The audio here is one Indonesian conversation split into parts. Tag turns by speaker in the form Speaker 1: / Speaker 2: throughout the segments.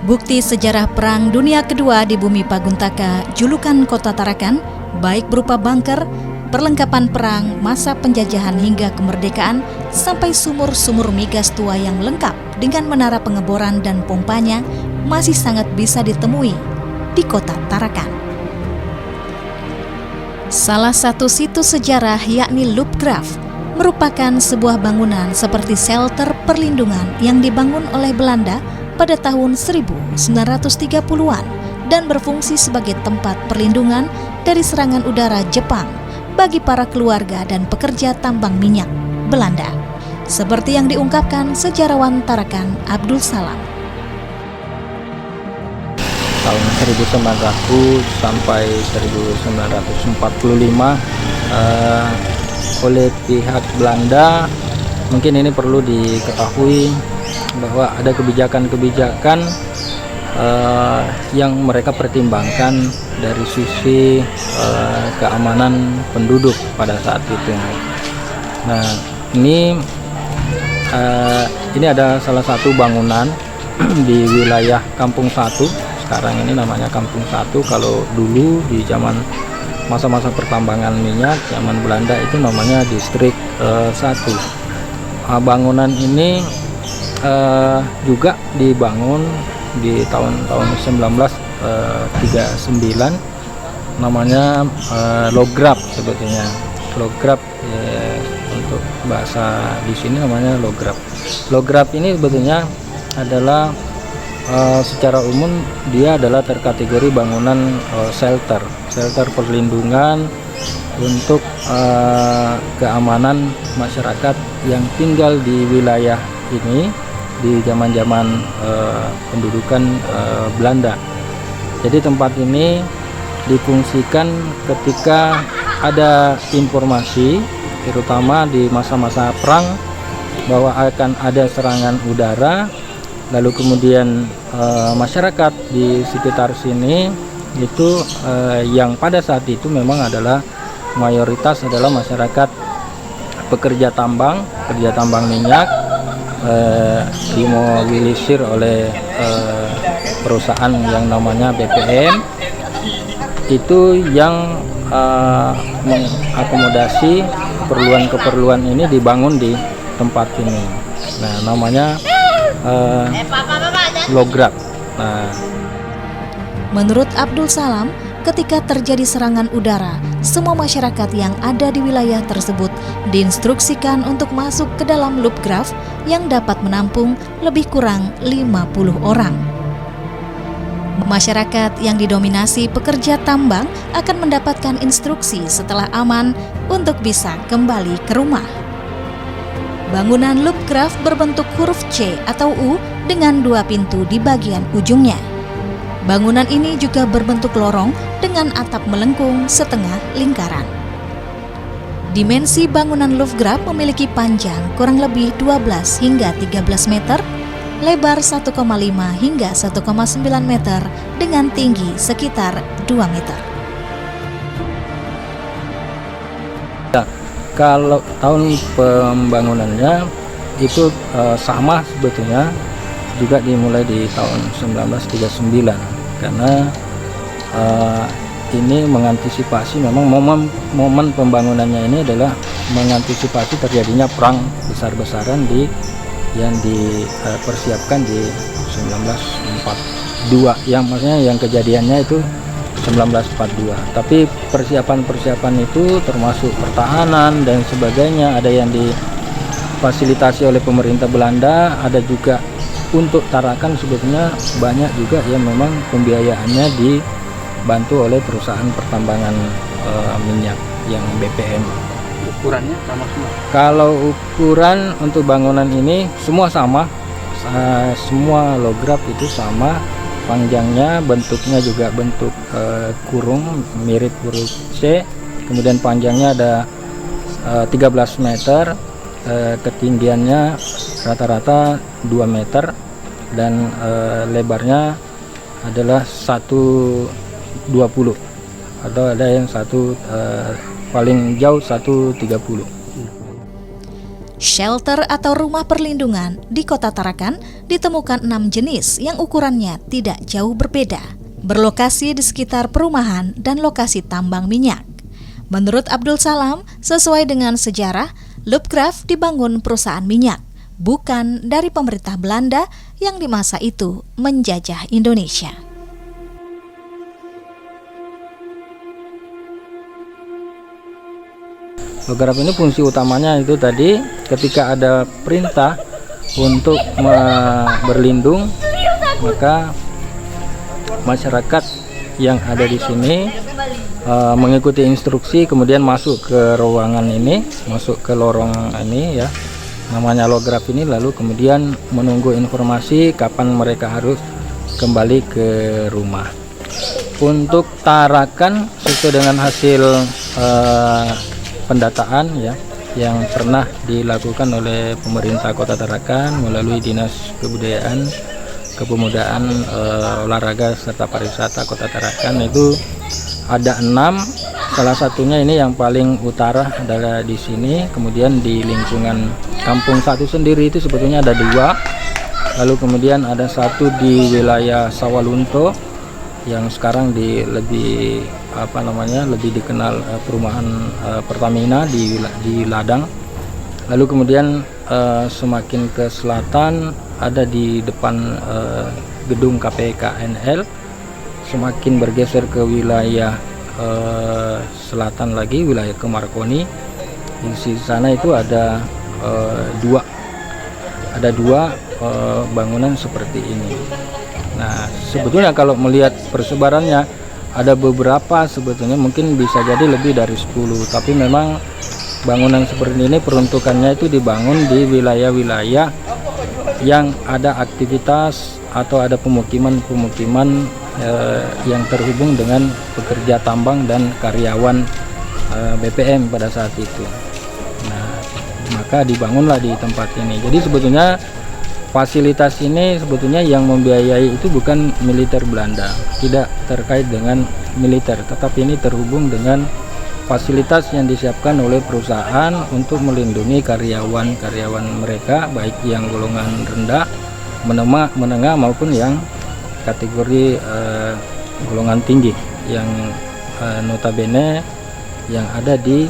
Speaker 1: Bukti sejarah Perang Dunia Kedua di Bumi Paguntaka, julukan Kota Tarakan, baik berupa bunker, perlengkapan perang, masa penjajahan hingga kemerdekaan, sampai sumur-sumur migas tua yang lengkap dengan menara pengeboran dan pompanya masih sangat bisa ditemui di Kota Tarakan. Salah satu situs sejarah yakni Loopgraaf merupakan sebuah bangunan seperti shelter perlindungan yang dibangun oleh Belanda pada tahun 1930-an dan berfungsi sebagai tempat perlindungan dari serangan udara Jepang bagi para keluarga dan pekerja tambang minyak Belanda, seperti yang diungkapkan sejarawan Tarakan Abdul Salam.
Speaker 2: Tahun 1900 sampai 1945 oleh pihak Belanda, mungkin ini perlu diketahui bahwa ada kebijakan-kebijakan yang mereka pertimbangkan dari sisi keamanan penduduk pada saat itu. Nah, ini ada salah satu bangunan di wilayah Kampung 1. Sekarang ini namanya Kampung 1. Kalau dulu di zaman masa-masa pertambangan minyak zaman Belanda itu namanya Distrik 1. Bangunan ini juga dibangun di tahun-tahun 1939, namanya Loopgraaf sebetulnya. Loopgraaf untuk bahasa di sini namanya Loopgraaf. Loopgraaf ini sebetulnya adalah secara umum dia adalah terkategori bangunan shelter perlindungan untuk keamanan masyarakat yang tinggal di wilayah ini di zaman-zaman pendudukan Belanda. Jadi tempat ini difungsikan ketika ada informasi, terutama di masa-masa perang, bahwa akan ada serangan udara. Lalu kemudian masyarakat di sekitar sini itu yang pada saat itu memang adalah mayoritas adalah masyarakat pekerja tambang minyak, dimobilisir oleh perusahaan yang namanya BPM, itu yang mengakomodasi keperluan ini dibangun di tempat ini. Nah, namanya Loopgraaf.
Speaker 1: Menurut Abdul Salam, ketika terjadi serangan udara, semua masyarakat yang ada di wilayah tersebut diinstruksikan untuk masuk ke dalam Loopgraaf yang dapat menampung lebih kurang 50 orang. Masyarakat yang didominasi pekerja tambang akan mendapatkan instruksi setelah aman untuk bisa kembali ke rumah. Bangunan Loopgraaf berbentuk huruf C atau U dengan 2 pintu di bagian ujungnya. Bangunan ini juga berbentuk lorong dengan atap melengkung setengah lingkaran. Dimensi bangunan Loopgraaf memiliki panjang kurang lebih 12 hingga 13 meter, lebar 1,5 hingga 1,9 meter dengan tinggi sekitar 2 meter.
Speaker 2: Kalau tahun pembangunannya itu sama sebetulnya, juga dimulai di tahun 1939, karena ini mengantisipasi, memang momen pembangunannya ini adalah mengantisipasi terjadinya perang besar-besaran yang dipersiapkan di 1942, yang maksudnya yang kejadiannya itu 1942. Tapi persiapan itu termasuk pertahanan dan sebagainya, ada yang difasilitasi oleh pemerintah Belanda, ada juga untuk Tarakan sebetulnya banyak juga yang memang pembiayaannya dibantu oleh perusahaan pertambangan minyak yang BPM.
Speaker 3: Ukurannya sama semua?
Speaker 2: Kalau ukuran untuk bangunan ini semua sama, semua Loopgraaf itu sama. Panjangnya, bentuknya juga bentuk kurung mirip huruf C, kemudian panjangnya ada 13 meter, ketinggiannya rata-rata 2 meter, dan lebarnya adalah 1,20, atau ada yang paling jauh 1,30.
Speaker 1: Shelter atau rumah perlindungan di Kota Tarakan ditemukan 6 jenis yang ukurannya tidak jauh berbeda, berlokasi di sekitar perumahan dan lokasi tambang minyak. Menurut Abdul Salam, sesuai dengan sejarah, Loopgraaf dibangun perusahaan minyak, bukan dari pemerintah Belanda yang di masa itu menjajah Indonesia.
Speaker 2: Loopgraaf ini fungsi utamanya itu tadi ketika ada perintah untuk berlindung, maka masyarakat yang ada di sini mengikuti instruksi, kemudian masuk ke ruangan ini, masuk ke lorong ini ya, namanya Loopgraaf ini, lalu kemudian menunggu informasi kapan mereka harus kembali ke rumah. Untuk Tarakan sesuai dengan hasil pendataan ya yang pernah dilakukan oleh pemerintah Kota Tarakan melalui Dinas Kebudayaan, Kepemudaan, Olahraga serta Pariwisata Kota Tarakan, itu ada 6. Salah satunya ini yang paling utara adalah di sini. Kemudian di lingkungan Kampung 1 sendiri itu sebetulnya ada 2. Lalu kemudian ada 1 di wilayah Sawalunto yang sekarang lebih dikenal perumahan Pertamina di Ladang. Lalu kemudian semakin ke selatan ada di depan gedung KPKNL. Semakin bergeser ke wilayah selatan lagi, wilayah Kemarkoni. Di sana itu ada 2 bangunan seperti ini. Nah, sebetulnya kalau melihat persebarannya ada beberapa, sebetulnya mungkin bisa jadi lebih dari 10, tapi memang bangunan seperti ini peruntukannya itu dibangun di wilayah-wilayah yang ada aktivitas atau ada pemukiman yang terhubung dengan pekerja tambang dan karyawan BPM pada saat itu. Nah, maka dibangunlah di tempat ini. Jadi sebetulnya fasilitas ini sebetulnya yang membiayai itu bukan militer Belanda, tidak terkait dengan militer, tetapi ini terhubung dengan fasilitas yang disiapkan oleh perusahaan untuk melindungi karyawan mereka, baik yang golongan rendah, menengah maupun yang kategori golongan tinggi, yang notabene yang ada di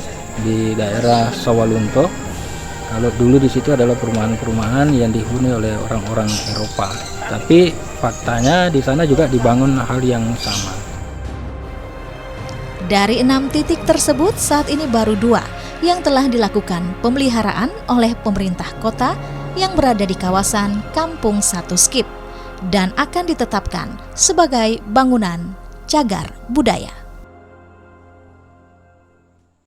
Speaker 2: daerah Sawalunto. Kalau dulu di situ adalah perumahan-perumahan yang dihuni oleh orang-orang Eropa, tapi faktanya di sana juga dibangun hal yang sama.
Speaker 1: Dari 6 titik tersebut, saat ini baru 2 yang telah dilakukan pemeliharaan oleh pemerintah kota yang berada di kawasan Kampung 1 Skip dan akan ditetapkan sebagai bangunan cagar budaya.